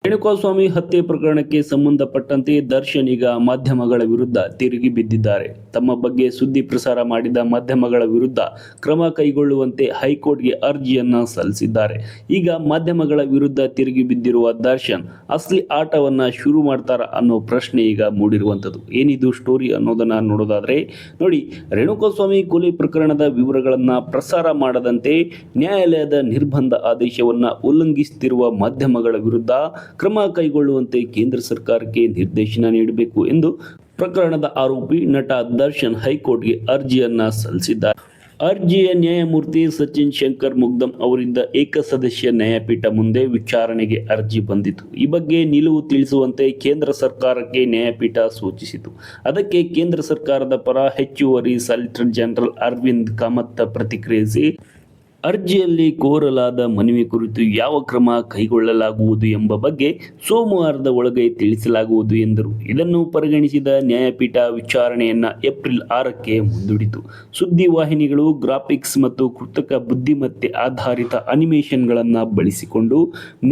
ರೇಣುಕಾಸ್ವಾಮಿ ಹತ್ಯೆ ಪ್ರಕರಣಕ್ಕೆ ಸಂಬಂಧಪಟ್ಟಂತೆ ದರ್ಶನ್ ಈಗ ಮಾಧ್ಯಮಗಳ ವಿರುದ್ಧ ತಿರುಗಿ ಬಿದ್ದಿದ್ದಾರೆ. ತಮ್ಮ ಬಗ್ಗೆ ಸುದ್ದಿ ಪ್ರಸಾರ ಮಾಡಿದ ಮಾಧ್ಯಮಗಳ ವಿರುದ್ಧ ಕ್ರಮ ಕೈಗೊಳ್ಳುವಂತೆ ಹೈಕೋರ್ಟ್ಗೆ ಅರ್ಜಿಯನ್ನ ಸಲ್ಲಿಸಿದ್ದಾರೆ. ಈಗ ಮಾಧ್ಯಮಗಳ ವಿರುದ್ಧ ತಿರುಗಿ ಬಿದ್ದಿರುವ ದರ್ಶನ್ ಅಸಲಿ ಆಟವನ್ನ ಶುರು ಮಾಡ್ತಾರ ಅನ್ನೋ ಪ್ರಶ್ನೆ ಈಗ ಮೂಡಿರುವಂತದ್ದು. ಏನಿದು ಸ್ಟೋರಿ ಅನ್ನೋದನ್ನ ನೋಡೋದಾದ್ರೆ ನೋಡಿ, ರೇಣುಕಾಸ್ವಾಮಿ ಕೊಲೆ ಪ್ರಕರಣದ ವಿವರಗಳನ್ನ ಪ್ರಸಾರ ಮಾಡದಂತೆ ನ್ಯಾಯಾಲಯದ ನಿರ್ಬಂಧ ಆದೇಶವನ್ನ ಉಲ್ಲಂಘಿಸುತ್ತಿರುವ ಮಾಧ್ಯಮಗಳ ವಿರುದ್ಧ ಕ್ರಮ ಕೈಗೊಳ್ಳುವಂತೆ ಕೇಂದ್ರ ಸರ್ಕಾರಕ್ಕೆ ನಿರ್ದೇಶನ ನೀಡಬೇಕು ಎಂದು ಪ್ರಕರಣದ ಆರೋಪಿ ನಟ ದರ್ಶನ್ ಹೈಕೋರ್ಟ್ಗೆ ಅರ್ಜಿಯನ್ನ ಸಲ್ಲಿಸಿದ್ದಾರೆ. ಅರ್ಜಿಯ ನ್ಯಾಯಮೂರ್ತಿ ಸಚಿನ್ ಶಂಕರ್ ಮುಗ್ದಂ ಅವರಿಂದ ಏಕಸದಸ್ಯ ನ್ಯಾಯಪೀಠ ಮುಂದೆ ವಿಚಾರಣೆಗೆ ಅರ್ಜಿ ಬಂದಿತು. ಈ ಬಗ್ಗೆ ನಿಲುವು ತಿಳಿಸುವಂತೆ ಕೇಂದ್ರ ಸರ್ಕಾರಕ್ಕೆ ನ್ಯಾಯಪೀಠ ಸೂಚಿಸಿತು. ಅದಕ್ಕೆ ಕೇಂದ್ರ ಸರ್ಕಾರದ ಪರ ಹೆಚ್ಚುವರಿ ಸಾಲಿಸಿಟರ್ ಜನರಲ್ ಅರವಿಂದ್ ಕಾಮತ್ ಪ್ರತಿಕ್ರಿಯಿಸಿ, ಅರ್ಜಿಯಲ್ಲಿ ಕೋರಲಾದ ಮನವಿ ಕುರಿತು ಯಾವ ಕ್ರಮ ಕೈಗೊಳ್ಳಲಾಗುವುದು ಎಂಬ ಬಗ್ಗೆ ಸೋಮವಾರದ ಒಳಗೆ ತಿಳಿಸಲಾಗುವುದು ಎಂದರು. ಇದನ್ನು ಪರಿಗಣಿಸಿದ ನ್ಯಾಯಪೀಠ ವಿಚಾರಣೆಯನ್ನ ಏಪ್ರಿಲ್ 6ಕ್ಕೆ ಮುಂದೂಡಿತು. ಸುದ್ದಿವಾಹಿನಿಗಳು ಗ್ರಾಫಿಕ್ಸ್ ಮತ್ತು ಕೃತಕ ಬುದ್ಧಿಮತ್ತೆ ಆಧಾರಿತ ಅನಿಮೇಷನ್ಗಳನ್ನು ಬಳಸಿಕೊಂಡು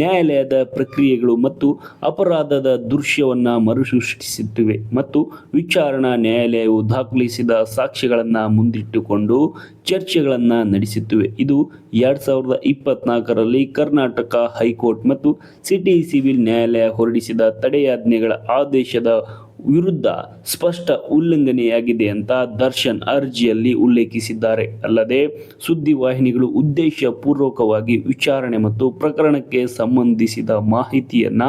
ನ್ಯಾಯಾಲಯದ ಪ್ರಕ್ರಿಯೆಗಳು ಮತ್ತು ಅಪರಾಧದ ದೃಶ್ಯವನ್ನ ಮರುಸೃಷ್ಟಿಸುತ್ತಿವೆ ಮತ್ತು ವಿಚಾರಣಾ ನ್ಯಾಯಾಲಯವು ದಾಖಲಿಸಿದ ಸಾಕ್ಷ್ಯಗಳನ್ನು ಮುಂದಿಟ್ಟುಕೊಂಡು ಚರ್ಚೆಗಳನ್ನು ನಡೆಸುತ್ತಿವೆ. ಇದು 2024ರಲ್ಲಿ ಕರ್ನಾಟಕ ಹೈಕೋರ್ಟ್ ಮತ್ತು ಸಿಟಿ ಸಿವಿಲ್ ನ್ಯಾಯಾಲಯ ಹೊರಡಿಸಿದ ತಡೆಯಾಜ್ಞೆಗಳ ಆದೇಶದ ವಿರುದ್ಧ ಸ್ಪಷ್ಟ ಉಲ್ಲಂಘನೆಯಾಗಿದೆ ಅಂತ ದರ್ಶನ್ ಅರ್ಜಿಯಲ್ಲಿ ಉಲ್ಲೇಖಿಸಿದ್ದಾರೆ. ಅಲ್ಲದೆ ಸುದ್ದಿವಾಹಿನಿಗಳು ಉದ್ದೇಶಪೂರ್ವಕವಾಗಿ ವಿಚಾರಣೆ ಮತ್ತು ಪ್ರಕರಣಕ್ಕೆ ಸಂಬಂಧಿಸಿದ ಮಾಹಿತಿಯನ್ನ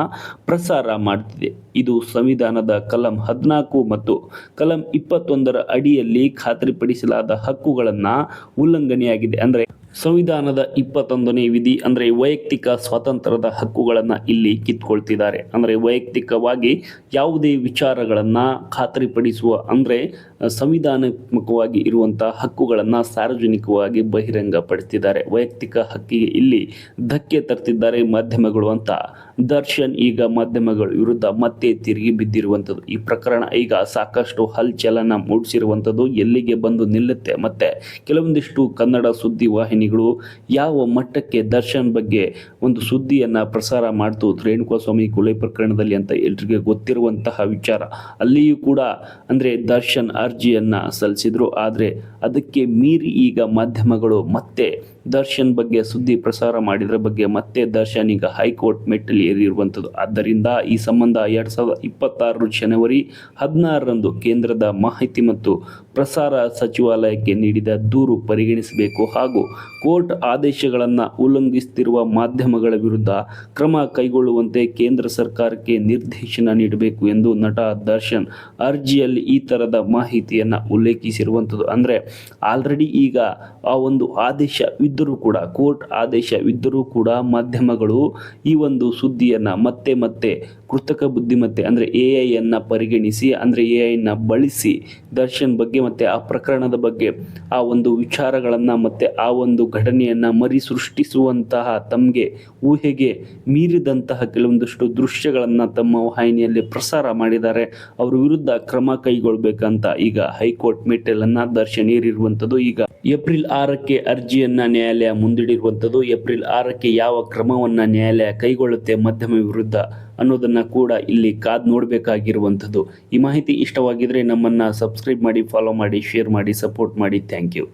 ಪ್ರಸಾರ ಮಾಡುತ್ತಿದೆ. ಇದು ಸಂವಿಧಾನದ ಕಲಂ 14 ಮತ್ತು ಕಲಂ 21ರ ಅಡಿಯಲ್ಲಿ ಖಾತ್ರಿಪಡಿಸಲಾದ ಹಕ್ಕುಗಳನ್ನು ಉಲ್ಲಂಘನೆಯಾಗಿದೆ. ಅಂದರೆ ಸಂವಿಧಾನದ 21ನೇ ವಿಧಿ ಅಂದರೆ ವೈಯಕ್ತಿಕ ಸ್ವಾತಂತ್ರ್ಯದ ಹಕ್ಕುಗಳನ್ನು ಇಲ್ಲಿ ಕಿತ್ಕೊಳ್ತಿದ್ದಾರೆ. ಅಂದರೆ ವೈಯಕ್ತಿಕವಾಗಿ ಯಾವುದೇ ವಿಚಾರಗಳನ್ನು ಖಾತರಿಪಡಿಸುವ ಅಂದರೆ ಸಂವಿಧಾನಾತ್ಮಕವಾಗಿ ಇರುವಂತಹ ಹಕ್ಕುಗಳನ್ನು ಸಾರ್ವಜನಿಕವಾಗಿ ಬಹಿರಂಗಪಡಿಸಿದ್ದಾರೆ. ವೈಯಕ್ತಿಕ ಹಕ್ಕಿಗೆ ಇಲ್ಲಿ ಧಕ್ಕೆ ತರ್ತಿದ್ದಾರೆ ಮಾಧ್ಯಮಗಳು ಅಂತ ದರ್ಶನ್ ಈಗ ಮಾಧ್ಯಮಗಳ ವಿರುದ್ಧ ಮತ್ತೆ ತಿರುಗಿ ಬಿದ್ದಿರುವಂಥದ್ದು. ಈ ಪ್ರಕರಣ ಈಗ ಸಾಕಷ್ಟು ಹಲ್ಚಲನ ಮೂಡಿಸಿರುವಂಥದ್ದು. ಎಲ್ಲಿಗೆ ಬಂದು ನಿಲ್ಲುತ್ತೆ ಮತ್ತೆ ಕೆಲವೊಂದಿಷ್ಟು ಕನ್ನಡ ಸುದ್ದಿವಾಹಿನಿಗಳು ಯಾವ ಮಟ್ಟಕ್ಕೆ ದರ್ಶನ್ ಬಗ್ಗೆ ಒಂದು ಸುದ್ದಿಯನ್ನ ಪ್ರಸಾರ ಮಾಡ್ತು ರೇಣುಕಾಸ್ವಾಮಿ ಕೊಲೆ ಪ್ರಕರಣದಲ್ಲಿ ಅಂತ ಎಲ್ರಿಗೆ ಗೊತ್ತಿರುವಂತಹ ವಿಚಾರ. ಅಲ್ಲಿಯೂ ಕೂಡ ಅಂದರೆ ದರ್ಶನ್ ಅರ್ಜಿಯನ್ನ ಸಲ್ಲಿಸಿದ್ರು. ಆದರೆ ಅದಕ್ಕೆ ಮೀರಿ ಈಗ ಮಾಧ್ಯಮಗಳು ಮತ್ತೆ ದರ್ಶನ್ ಬಗ್ಗೆ ಸುದ್ದಿ ಪ್ರಸಾರ ಮಾಡಿದ್ರ ಬಗ್ಗೆ ಮತ್ತೆ ದರ್ಶನ್ ಈಗ ಹೈಕೋರ್ಟ್ ಮೆಟ್ಟಲು ಏರಿರುವಂಥದ್ದು. ಆದ್ದರಿಂದ ಈ ಸಂಬಂಧ 2026 ಜನವರಿ 16ರಂದು ಕೇಂದ್ರದ ಮಾಹಿತಿ ಮತ್ತು ಪ್ರಸಾರ ಸಚಿವಾಲಯಕ್ಕೆ ನೀಡಿದ ದೂರು ಪರಿಗಣಿಸಬೇಕು ಹಾಗೂ ಕೋರ್ಟ್ ಆದೇಶಗಳನ್ನು ಉಲ್ಲಂಘಿಸುತ್ತಿರುವ ಮಾಧ್ಯಮಗಳ ವಿರುದ್ಧ ಕ್ರಮ ಕೈಗೊಳ್ಳುವಂತೆ ಕೇಂದ್ರ ಸರ್ಕಾರಕ್ಕೆ ನಿರ್ದೇಶನ ನೀಡಬೇಕು ಎಂದು ನಟ ದರ್ಶನ್ ಅರ್ಜಿಯಲ್ಲಿ ಈ ಥರದ ಮಾಹಿತಿಯನ್ನು ಉಲ್ಲೇಖಿಸಿರುವಂಥದ್ದು. ಅಂದರೆ ಆಲ್ರೆಡಿ ಈಗ ಆ ಒಂದು ಆದೇಶವಿದ್ದರೂ ಕೂಡ ಕೋರ್ಟ್ ಆದೇಶವಿದ್ದರೂ ಕೂಡ ಮಾಧ್ಯಮಗಳು ಈ ಒಂದು ಸುದ್ದಿಯನ್ನು ಮತ್ತೆ ಕೃತಕ ಬುದ್ಧಿಮತ್ತೆ ಅಂದರೆ AI ಪರಿಗಣಿಸಿ ಅಂದರೆ AI ಬಳಸಿ ದರ್ಶನ್ ಬಗ್ಗೆ ಮತ್ತು ಆ ಪ್ರಕರಣದ ಬಗ್ಗೆ ಆ ಒಂದು ವಿಚಾರಗಳನ್ನು ಮತ್ತು ಆ ಒಂದು ಘಟನೆಯನ್ನು ಸೃಷ್ಟಿಸುವಂತಹ ತಮಗೆ ಊಹೆಗೆ ಮೀರಿದಂತಹ ಕೆಲವೊಂದಷ್ಟು ದೃಶ್ಯಗಳನ್ನು ತಮ್ಮ ವಾಹಿನಿಯಲ್ಲಿ ಪ್ರಸಾರ ಮಾಡಿದ್ದಾರೆ. ಅವರ ವಿರುದ್ಧ ಕ್ರಮ ಕೈಗೊಳ್ಳಬೇಕಂತ ಈಗ ಹೈಕೋರ್ಟ್ ಮೆಟ್ಟಲನ್ನು ದರ್ಶನ್ ಏರಿರುವಂಥದ್ದು. ಈಗ ಏಪ್ರಿಲ್ 6ಕ್ಕೆ ಅರ್ಜಿಯನ್ನು ನ್ಯಾಯಾಲಯ ಮುಂದಿಡಿರುವಂಥದ್ದು. ಏಪ್ರಿಲ್ 6ಕ್ಕೆ ಯಾವ ಕ್ರಮವನ್ನು ನ್ಯಾಯಾಲಯ ಕೈಗೊಳ್ಳುತ್ತೆ ಮಾಧ್ಯಮ ವಿರುದ್ಧ ಅನ್ನೋದನ್ನು ಕೂಡ ಇಲ್ಲಿ ಕಾದು ನೋಡಬೇಕಾಗಿರುವಂಥದ್ದು. ಈ ಮಾಹಿತಿ ಇಷ್ಟವಾಗಿದ್ದರೆ ನಮ್ಮನ್ನು ಸಬ್ಸ್ಕ್ರೈಬ್ ಮಾಡಿ, ಫಾಲೋ ಮಾಡಿ, ಶೇರ್ ಮಾಡಿ, ಸಪೋರ್ಟ್ ಮಾಡಿ. Thank you.